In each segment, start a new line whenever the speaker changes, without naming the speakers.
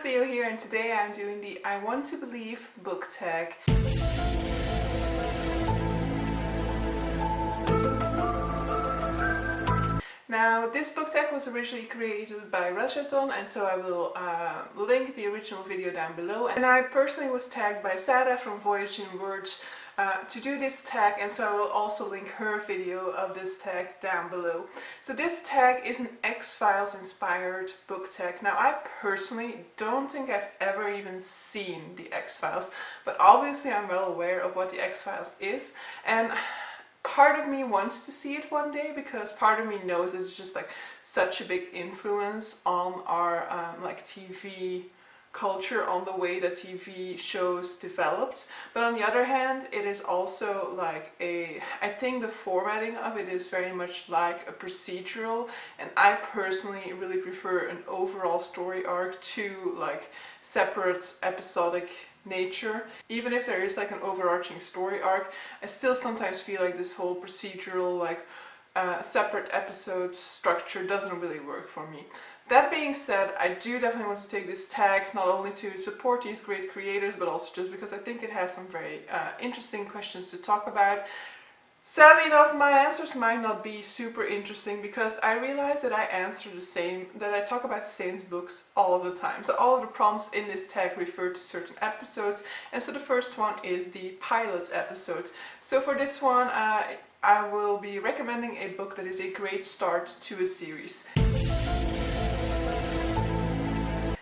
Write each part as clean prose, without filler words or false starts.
Clio here, and today I'm doing the I Want to Believe book tag. Now, this book tag was originally created by Rajathon, and so I will link the original video down below. And I personally was tagged by Sarah from Voyage Through Wor to do this tag, and so I will also link her video of this tag down below. So this tag is an X-Files inspired book tag. Now, I personally don't think I've ever even seen the X-Files, but obviously I'm well aware of what the X-Files is, and part of me wants to see it one day because part of me knows that it's just like such a big influence on our like TV culture, on the way that TV shows developed. But on the other hand, it is also like I think the formatting of it is very much like a procedural, and I personally really prefer an overall story arc to like separate episodic nature. Even if there is like an overarching story arc, I still sometimes feel like this whole procedural like separate episodes structure doesn't really work for me. That being said, I do definitely want to take this tag not only to support these great creators, but also just because I think it has some very interesting questions to talk about. Sadly enough, my answers might not be super interesting because I realize that I talk about the same books all of the time. So all of the prompts in this tag refer to certain episodes, and so the first one is the pilot episodes. So for this one, I will be recommending a book that is a great start to a series.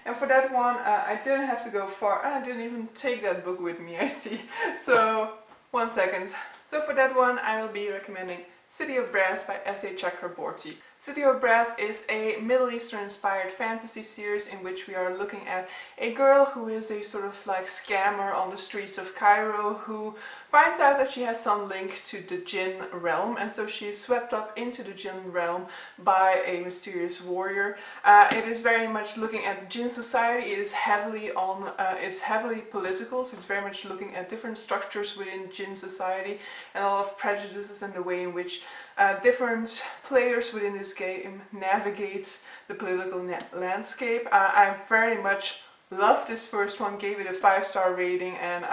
And for that one, I didn't have to go far. I didn't even take that book with me, I see. So, one second. So for that one, I will be recommending City of Brass by S.A. Chakraborty. City of Brass is a Middle Eastern inspired fantasy series in which we are looking at a girl who is a sort of like scammer on the streets of Cairo who finds out that she has some link to the jinn realm, and so she is swept up into the jinn realm by a mysterious warrior. It is very much looking at jinn society. It is heavily it's heavily political, so it's very much looking at different structures within jinn society and a lot of prejudices and the way in which different players within this game navigate the political landscape. I very much loved this first one, gave it a 5-star rating, and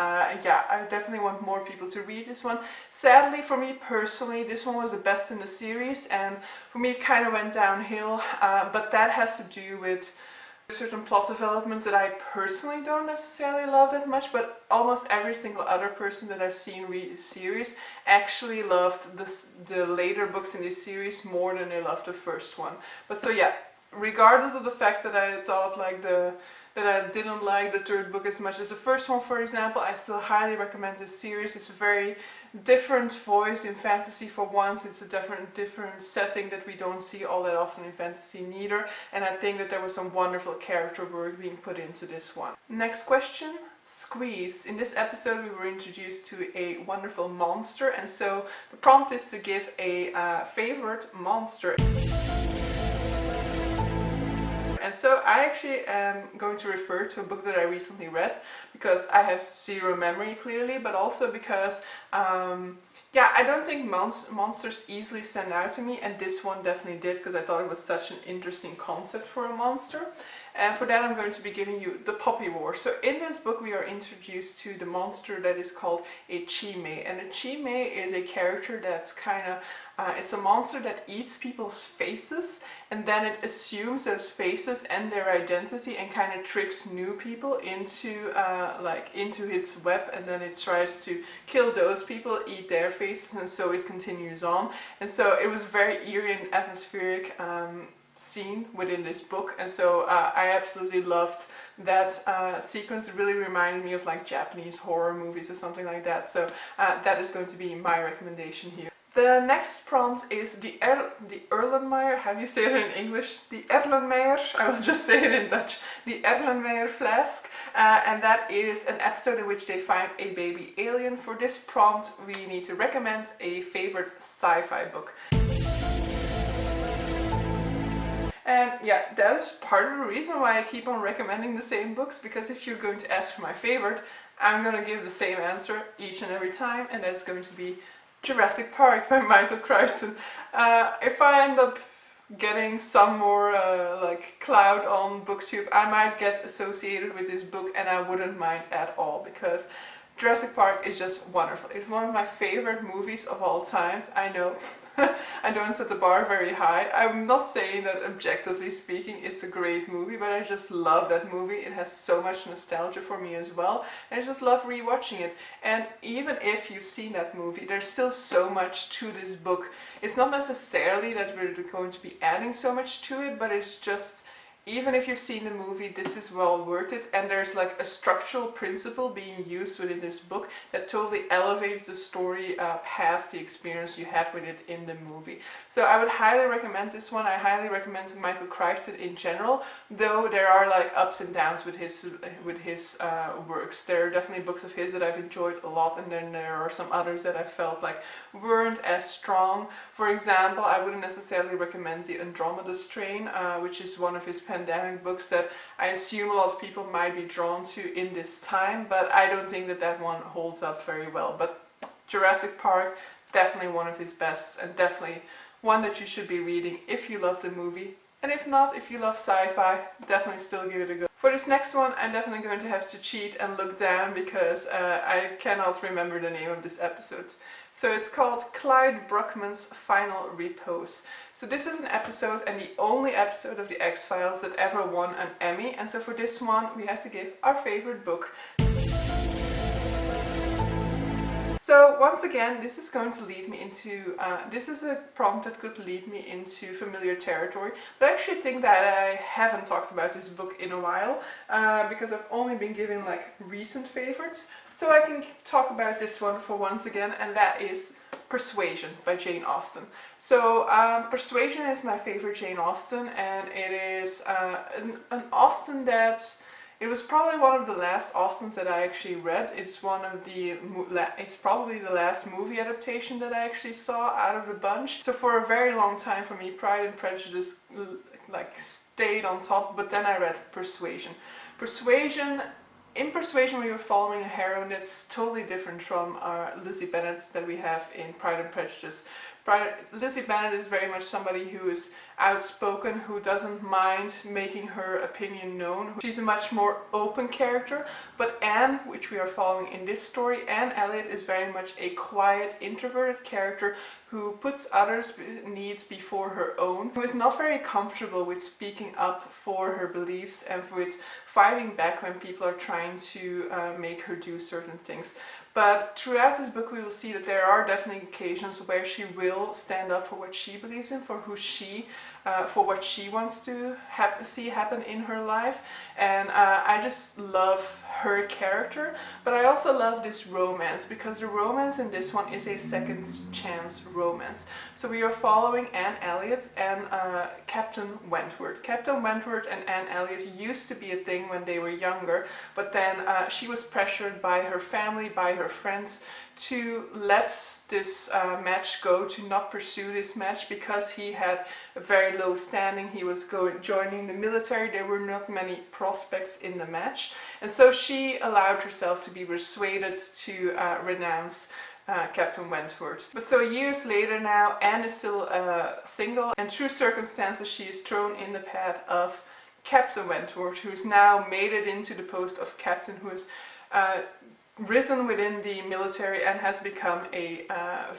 yeah, I definitely want more people to read this one. Sadly for me personally, this one was the best in the series, and for me it kind of went downhill, but that has to do with certain plot developments that I personally don't necessarily love that much, but almost every single other person that I've seen read this series actually loved the later books in this series more than they loved the first one. But so yeah, regardless of the fact that I thought like that I didn't like the third book as much as the first one, for example, I still highly recommend this series. It's a very different voice in fantasy for once. It's a different setting that we don't see all that often in fantasy neither, and I think that there was some wonderful character work being put into this one. Next question. Squeeze. In this episode we were introduced to a wonderful monster, and so the prompt is to give a favorite monster. And so I actually am going to refer to a book that I recently read because I have zero memory clearly, but also because yeah, I don't think monsters easily stand out to me, and this one definitely did because I thought it was such an interesting concept for a monster. And for that I'm going to be giving you the Poppy War. So in this book we are introduced to the monster that is called a teme, and a teme is a character that's kind of it's a monster that eats people's faces, and then it assumes those faces and their identity and kind of tricks new people into its web, and then it tries to kill those people, eat their faces, and so it continues on. And so it was very eerie and atmospheric scene within this book, and so I absolutely loved that sequence. It really reminded me of like Japanese horror movies or something like that, so that is going to be my recommendation here. The next prompt is the ErlenMeyer, how do you say it in English? The ErlenMeyer, I will just say it in Dutch, the ErlenMeyer Flask, and that is an episode in which they find a baby alien. For this prompt we need to recommend a favorite sci-fi book. And yeah, that is part of the reason why I keep on recommending the same books, because if you're going to ask for my favorite, I'm going to give the same answer each and every time, and that's going to be Jurassic Park by Michael Crichton. If I end up getting some more like clout on BookTube, I might get associated with this book, and I wouldn't mind at all, because Jurassic Park is just wonderful. It's one of my favorite movies of all times. I know I don't set the bar very high. I'm not saying that objectively speaking it's a great movie, but I just love that movie. It has so much nostalgia for me as well, and I just love rewatching it. And even if you've seen that movie, there's still so much to this book. It's not necessarily that we're going to be adding so much to it, but it's just, even if you've seen the movie, this is well worth it, and there's like a structural principle being used within this book that totally elevates the story past the experience you had with it in the movie. So I would highly recommend this one. I highly recommend Michael Crichton in general, though there are like ups and downs with his works. There are definitely books of his that I've enjoyed a lot, and then there are some others that I felt like weren't as strong. For example, I wouldn't necessarily recommend The Andromeda Strain, which is one of his pandemic books that I assume a lot of people might be drawn to in this time, but I don't think that that one holds up very well. But Jurassic Park, definitely one of his best, and definitely one that you should be reading if you love the movie. And if not, if you love sci-fi, definitely still give it a go. For this next one, I'm definitely going to have to cheat and look down, because I cannot remember the name of this episode. So it's called CLYDE BRUCKMAN'S FINAL REPOSE. So this is an episode, and the only episode of the X-Files that ever won an Emmy, and so for this one we have to give our favorite book. So once again, this is going to lead me into, this is a prompt that could lead me into familiar territory, but I actually think that I haven't talked about this book in a while, because I've only been given like recent favorites. So I can talk about this one for once again, and that is Persuasion by Jane Austen. So Persuasion is my favorite Jane Austen, and it is an Austen that, it was probably one of the last Austens that I actually read. It's it's probably the last movie adaptation that I actually saw out of the bunch. So for a very long time for me, Pride and Prejudice like stayed on top, but then I read Persuasion. In Persuasion, we were following a heroine that's totally different from Lizzie Bennet that we have in Pride and Prejudice. Lizzie Bennet is very much somebody who is outspoken, who doesn't mind making her opinion known. She's a much more open character, but Anne, which we are following in this story, Anne Elliot, is very much a quiet, introverted character who puts others' needs before her own, who is not very comfortable with speaking up for her beliefs and with fighting back when people are trying to make her do certain things. But throughout this book we will see that there are definitely occasions where she will stand up for what she believes in, for what she wants to see happen in her life. And I just love her character, but I also love this romance, because the romance in this one is a second chance romance. So we are following Anne Elliot and Captain Wentworth. Captain Wentworth and Anne Elliot used to be a thing when they were younger, but then she was pressured by her family, by her friends, to let this match go, to not pursue this match, because he had a very low standing. He was joining the military. There were not many prospects in the match, and so she allowed herself to be persuaded to renounce Captain Wentworth. But so years later now, Anne is still single, and through circumstances she is thrown in the path of Captain Wentworth, who's now made it into the post of captain, who is risen within the military and has become a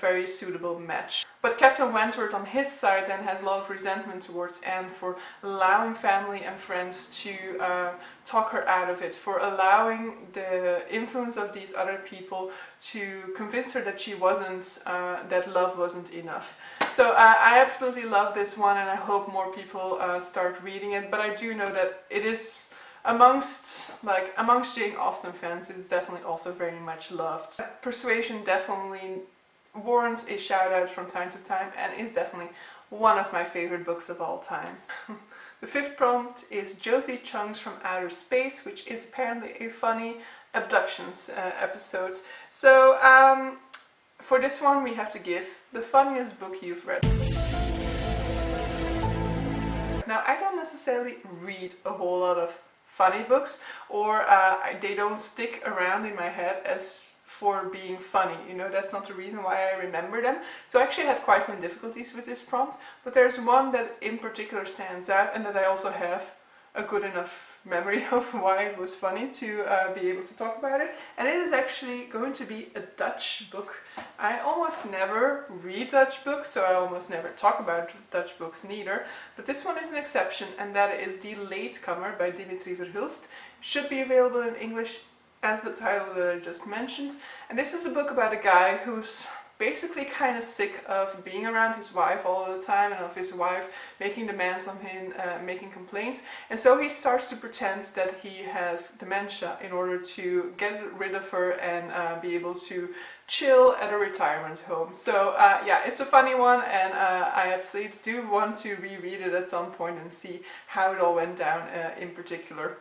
very suitable match. But Captain Wentworth on his side then has a lot of resentment towards Anne for allowing family and friends to talk her out of it, for allowing the influence of these other people to convince her that she wasn't, that love wasn't enough. So I absolutely love this one, and I hope more people start reading it, but I do know that it is amongst Jane Austen fans, it's definitely also very much loved. Persuasion definitely warrants a shout out from time to time, and is definitely one of my favorite books of all time. The fifth prompt is Josie Chungs from Outer Space, which is apparently a funny abductions episode. So for this one we have to give the funniest book you've read. Now, I don't necessarily read a whole lot of funny books, or they don't stick around in my head as for being funny, you know, that's not the reason why I remember them. So I actually had quite some difficulties with this prompt, but there's one that in particular stands out and that I also have a good enough memory of why it was funny to be able to talk about it. And it is actually going to be a Dutch book. I almost never read Dutch books, so I almost never talk about Dutch books neither. But this one is an exception, and that is The Latecomer by Dimitri Verhulst. Should be available in English as the title that I just mentioned. And this is a book about a guy who's basically kind of sick of being around his wife all the time and of his wife making demands on him, making complaints. And so he starts to pretend that he has dementia in order to get rid of her and be able to chill at a retirement home. So yeah, it's a funny one, and I absolutely do want to reread it at some point and see how it all went down in particular.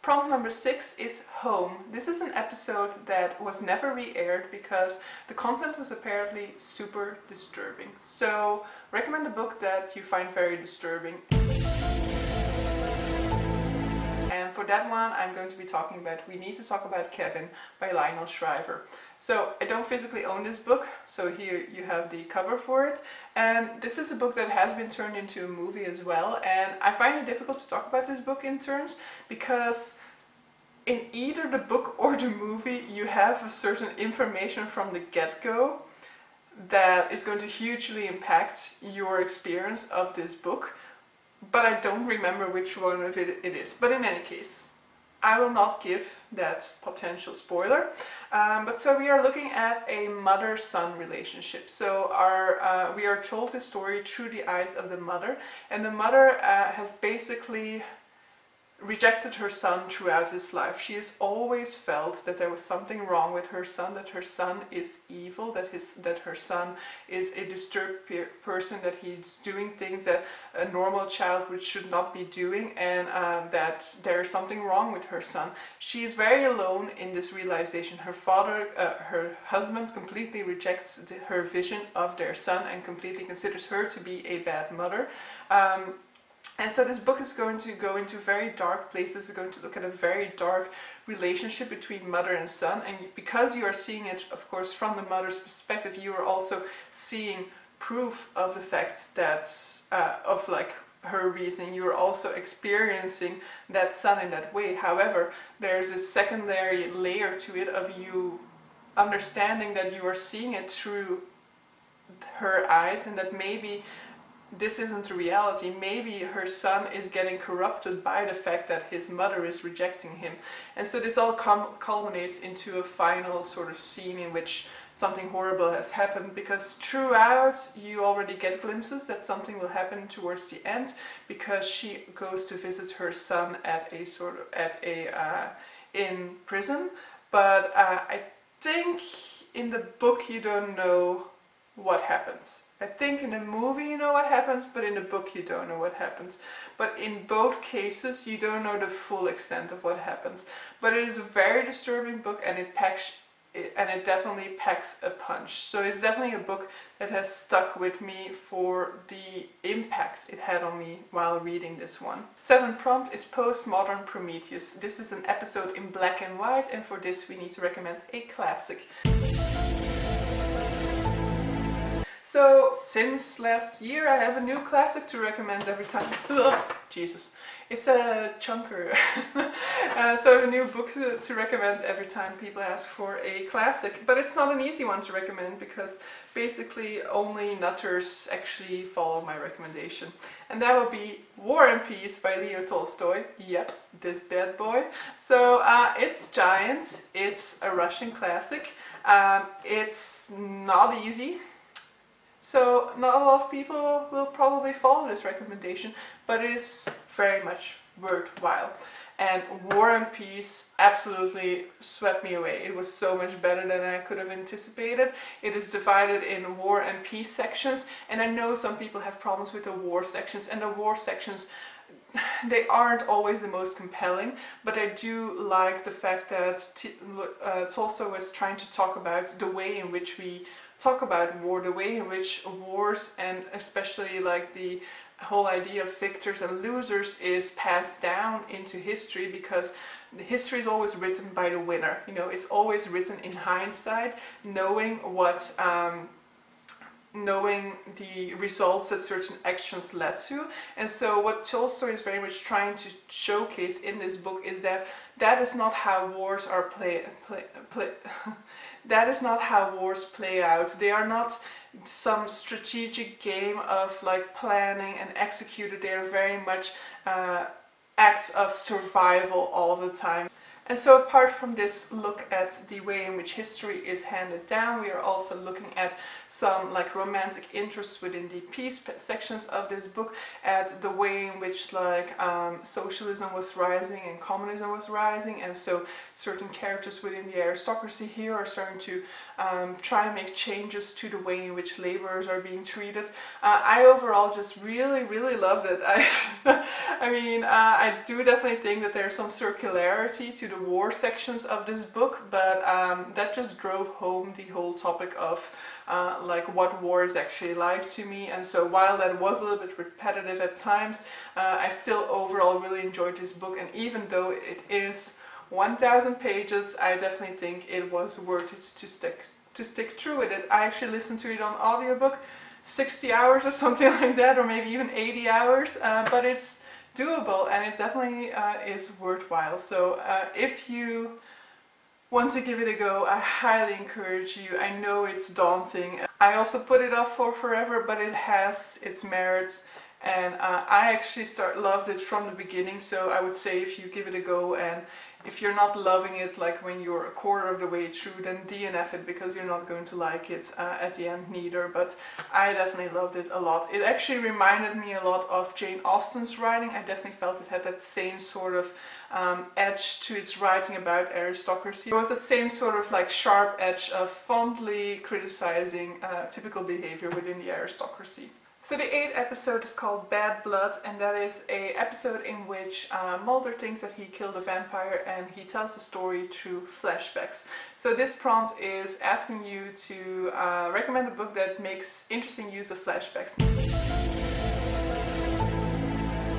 Prompt number 6 is Home. This is an episode that was never re-aired because the content was apparently super disturbing. So recommend a book that you find very disturbing. And for that one, I'm going to be talking about We Need to Talk About Kevin by Lionel Shriver. So I don't physically own this book, so here you have the cover for it. And this is a book that has been turned into a movie as well. And I find it difficult to talk about this book in terms because in either the book or the movie you have a certain information from the get-go that is going to hugely impact your experience of this book. But I don't remember which one of it is. But in any case, I will not give that potential spoiler. But so we are looking at a mother-son relationship. So we are told the story through the eyes of the mother. And the mother has basically rejected her son throughout his life. She has always felt that there was something wrong with her son, that her son is evil, that her son is a disturbed person, that he's doing things that a normal child should not be doing, and that there is something wrong with her son. She is very alone in this realization. Her father, her husband, completely rejects her vision of their son and completely considers her to be a bad mother. And so this book is going to go into very dark places. It's going to look at a very dark relationship between mother and son. And because you are seeing it, of course, from the mother's perspective, you are also seeing proof of the fact that, of like her reasoning. You are also experiencing that son in that way. However, there's a secondary layer to it of you understanding that you are seeing it through her eyes, and that maybe this isn't a reality. Maybe her son is getting corrupted by the fact that his mother is rejecting him. And so this all culminates into a final sort of scene in which something horrible has happened, because throughout you already get glimpses that something will happen towards the end, because she goes to visit her son at a sort of in prison. But I think in the book you don't know what happens. I think in the movie you know what happens, but in the book you don't know what happens. But in both cases you don't know the full extent of what happens. But it is a very disturbing book, and it definitely packs a punch. So it's definitely a book that has stuck with me for the impact it had on me while reading this one. 7th prompt is Postmodern Prometheus. This is an episode in black and white, and for this we need to recommend a classic. So, since last year I have a new classic to recommend every time. Ugh, Jesus. It's a chunker. So I have a new book to recommend every time people ask for a classic. But it's not an easy one to recommend, because basically only nutters actually follow my recommendation. And that will be War and Peace by Leo Tolstoy. Yep, this bad boy. So it's giants. It's a Russian classic. It's not easy. So not a lot of people will probably follow this recommendation, but it is very much worthwhile. And War and Peace absolutely swept me away. It was so much better than I could have anticipated. It is divided in War and Peace sections, and I know some people have problems with the War sections, and the War sections, they aren't always the most compelling, but I do like the fact that Tolstoy was trying to talk about the way in which we talk about war, the way in which wars, and especially like the whole idea of victors and losers is passed down into history, because the history is always written by the winner. You know, it's always written in hindsight, knowing what knowing the results that certain actions led to. And so what Tolstoy is very much trying to showcase in this book is that that is not how wars are that is not how wars play out. They are not some strategic game of like planning and executed. They are very much acts of survival all the time. And so apart from this look at the way in which history is handed down, we are also looking at some like romantic interests within the peace sections of this book, at the way in which like socialism was rising and communism was rising, and so certain characters within the aristocracy here are starting to try and make changes to the way in which laborers are being treated. I overall just really loved it. I mean, I do definitely think that there's some circularity to the war sections of this book, but that just drove home the whole topic of like what war is actually like to me. And so while that was a little bit repetitive at times, I still overall really enjoyed this book, and even though it is 1,000 pages, I definitely think it was worth it to stick through with it. I actually listened to it on audiobook, 60 hours or something like that, or maybe even 80 hours, but it's doable, and it definitely is worthwhile. So if you want to give it a go, I highly encourage you. I know it's daunting. I also put it off for forever, but it has its merits, and I actually loved it from the beginning. So I would say if you give it a go, and if you're not loving it like when you're a quarter of the way through, then DNF it, because you're not going to like it at the end neither. But I definitely loved it a lot. It actually reminded me a lot of Jane Austen's writing. I definitely felt it had that same sort of edge to its writing about aristocracy. There was that same sort of like sharp edge of fondly criticizing typical behavior within the aristocracy. So the 8th episode is called Bad Blood, and that is an episode in which Mulder thinks that he killed a vampire, and he tells the story through flashbacks. So this prompt is asking you to recommend a book that makes interesting use of flashbacks.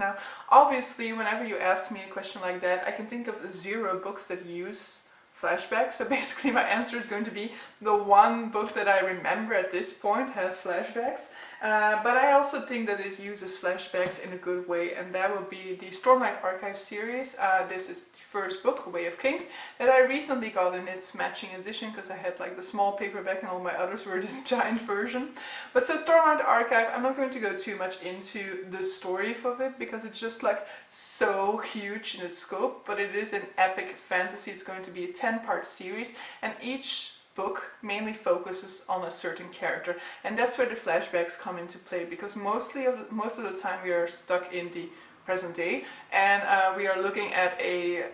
Now, obviously, whenever you ask me a question like that, I can think of 0 books that use flashbacks. So basically my answer is going to be the one book that I remember at this point has flashbacks. But I also think that it uses flashbacks in a good way, and that will be the Stormlight Archive series. This is the first book, Way of Kings, that I recently got in its matching edition, because I had like the small paperback and all my others were this giant version. But so Stormlight Archive, I'm not going to go too much into the story of it, because it's just like so huge in its scope, but it is an epic fantasy. It's going to be a 10-part series, and each book mainly focuses on a certain character, and that's where the flashbacks come into play, because most of the time we are stuck in the present day, and we are looking at a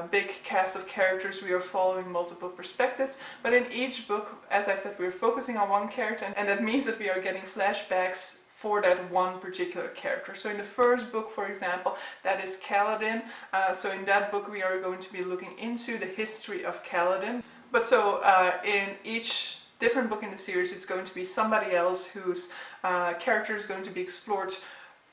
big cast of characters. We are following multiple perspectives, but in each book, as I said, we're focusing on one character, and that means that we are getting flashbacks for that one particular character. So in the first book, for example, that is Kaladin. So in that book we are going to be looking into the history of Kaladin. But so in each different book in the series, it's going to be somebody else whose character is going to be explored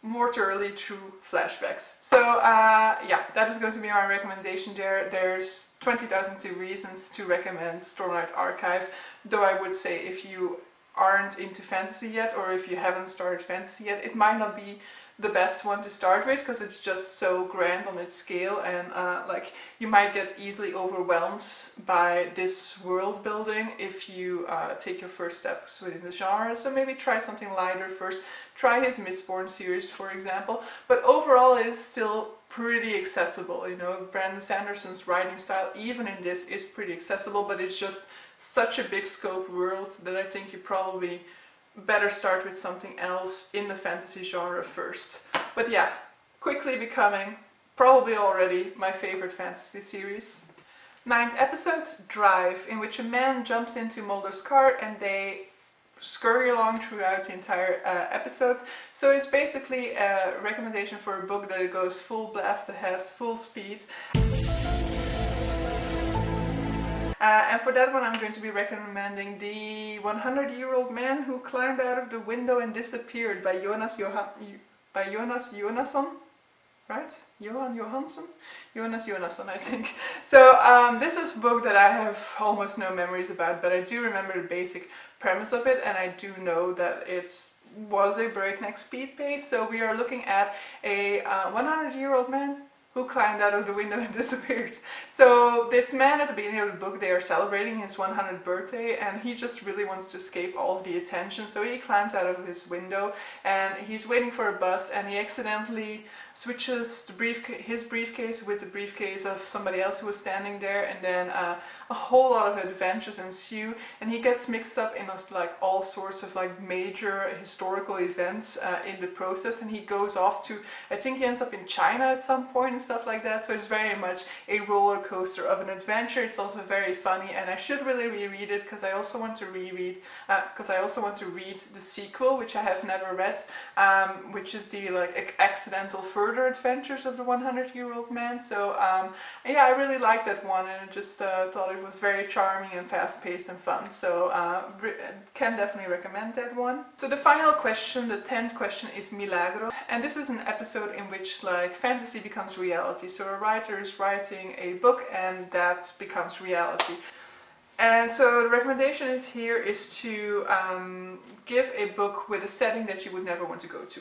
more thoroughly through flashbacks. So yeah, that is going to be my recommendation there. There's 20,002 reasons to recommend Stormlight Archive, though I would say if you aren't into fantasy yet, or if you haven't started fantasy yet, it might not be the best one to start with, because it's just so grand on its scale, and like you might get easily overwhelmed by this world building if you take your first steps within the genre. So maybe try something lighter first. Try his Mistborn series, for example. But overall it is still pretty accessible. You know, Brandon Sanderson's writing style, even in this, is pretty accessible, but it's just such a big scope world that I think you probably better start with something else in the fantasy genre first. But yeah, quickly becoming probably already my favorite fantasy series. 9th episode, Drive, in which a man jumps into Mulder's car and they scurry along throughout the entire episode. So it's basically a recommendation for a book that goes full blast ahead, full speed. And for that one I'm going to be recommending The 100-Year-Old Man Who Climbed Out of the Window and Disappeared by Jonas by Jonas Jonasson, right? Jonas Jonasson, I think. So this is a book that I have almost no memories about, but I do remember the basic premise of it, and I do know that it was a breakneck speed pace. So we are looking at a 100-year-old man who climbed out of the window and disappeared. So this man, at the beginning of the book, they are celebrating his 100th birthday, and he just really wants to escape all of the attention. So he climbs out of his window and he's waiting for a bus, and he accidentally switches his briefcase with the briefcase of somebody else who was standing there, and then a whole lot of adventures ensue, and he gets mixed up in like all sorts of like major historical events in the process, and he goes off to, I think he ends up in China at some point and stuff like that. So it's very much a roller coaster of an adventure. It's also very funny, and I should really reread it because I also want to read the sequel, which I have never read, which is the like accidental further adventures of the 100-year-old man. So yeah, I really liked that one, and I just thought it was very charming and fast-paced and fun. So can definitely recommend that one. So the final question, the 10th question, is Milagro, and this is an episode in which like fantasy becomes reality. So a writer is writing a book and that becomes reality. And so the recommendation is to give a book with a setting that you would never want to go to.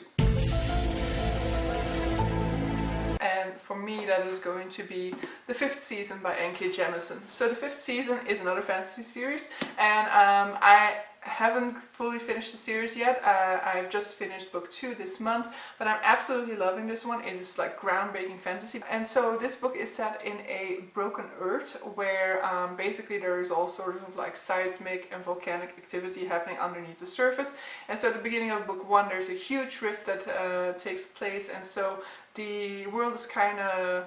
And for me, that is going to be The Fifth Season by N.K. Jemisin. So The Fifth Season is another fantasy series, and I haven't fully finished the series yet. I've just finished book 2 this month, but I'm absolutely loving this one. It is like groundbreaking fantasy. And so this book is set in a broken earth where basically there is all sort of like seismic and volcanic activity happening underneath the surface. And so at the beginning of book 1 there's a huge rift that takes place, and so the world is kind of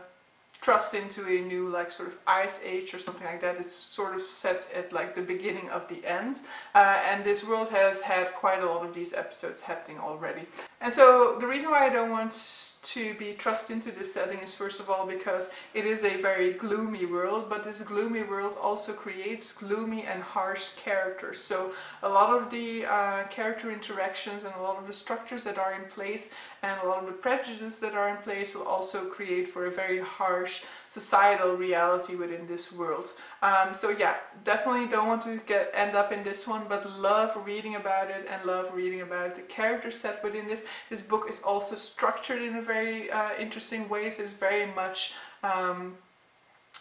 thrust into a new like sort of ice age or something like that. It's sort of set at like the beginning of the end, and this world has had quite a lot of these episodes happening already. And so the reason why I don't want to be thrust into this setting is first of all because it is a very gloomy world, but this gloomy world also creates gloomy and harsh characters. So a lot of the character interactions and a lot of the structures that are in place and a lot of the prejudices that are in place will also create for a very harsh societal reality within this world. So yeah, definitely don't want to end up in this one, but love reading about it and love reading about the character set within this. This book is also structured in a very interesting way, so it's very much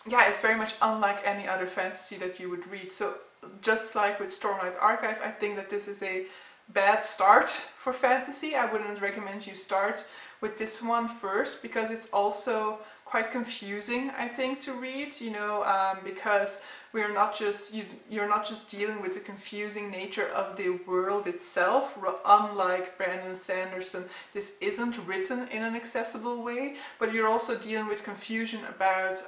it's very much unlike any other fantasy that you would read. So just like with Stormlight Archive, I think that this is a bad start for fantasy. I wouldn't recommend you start with this one first, because it's also quite confusing, I think, to read, you know, because you're not just dealing with the confusing nature of the world itself. Unlike Brandon Sanderson, this isn't written in an accessible way, but you're also dealing with confusion about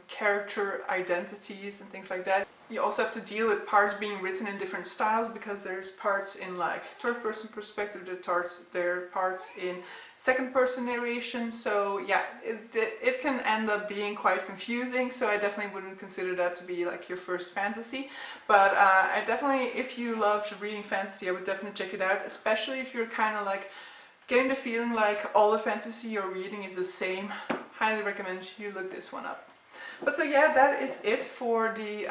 character identities and things like that. You also have to deal with parts being written in different styles, because there's parts in like third-person perspective, there are parts in second-person narration. So yeah, it can end up being quite confusing. So I definitely wouldn't consider that to be like your first fantasy. But I definitely, if you love reading fantasy, I would definitely check it out. Especially if you're kind of like getting the feeling like all the fantasy you're reading is the same. Highly recommend you look this one up. But so yeah, that is it for the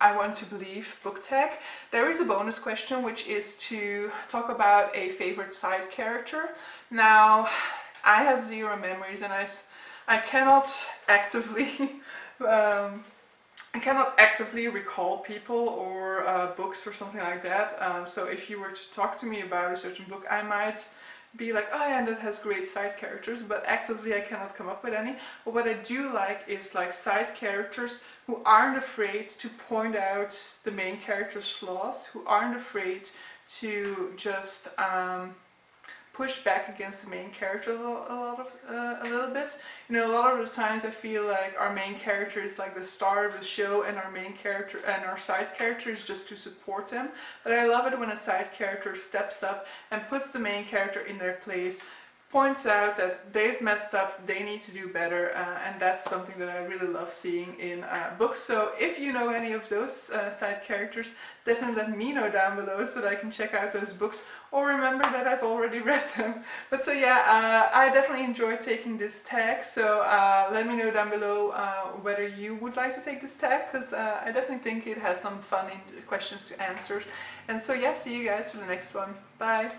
I Want to Believe book tag. There is a bonus question, which is to talk about a favorite side character. Now, I have zero memories, and I cannot actively recall people or books or something like that. So if you were to talk to me about a certain book, I might be like, oh yeah, that has great side characters, but actively I cannot come up with any. But what I do like is like side characters who aren't afraid to point out the main character's flaws, who aren't afraid to just push back against the main character a little bit. You know, a lot of the times I feel like our main character is like the star of the show, and our main character and our side character is just to support them. But I love it when a side character steps up and puts the main character in their place, points out that they've messed up, they need to do better, and that's something that I really love seeing in books. So if you know any of those side characters, definitely let me know down below so that I can check out those books or remember that I've already read them. But so yeah, I definitely enjoyed taking this tag, so let me know down below whether you would like to take this tag, because I definitely think it has some fun questions to answer. And so yeah, see you guys for the next one. Bye!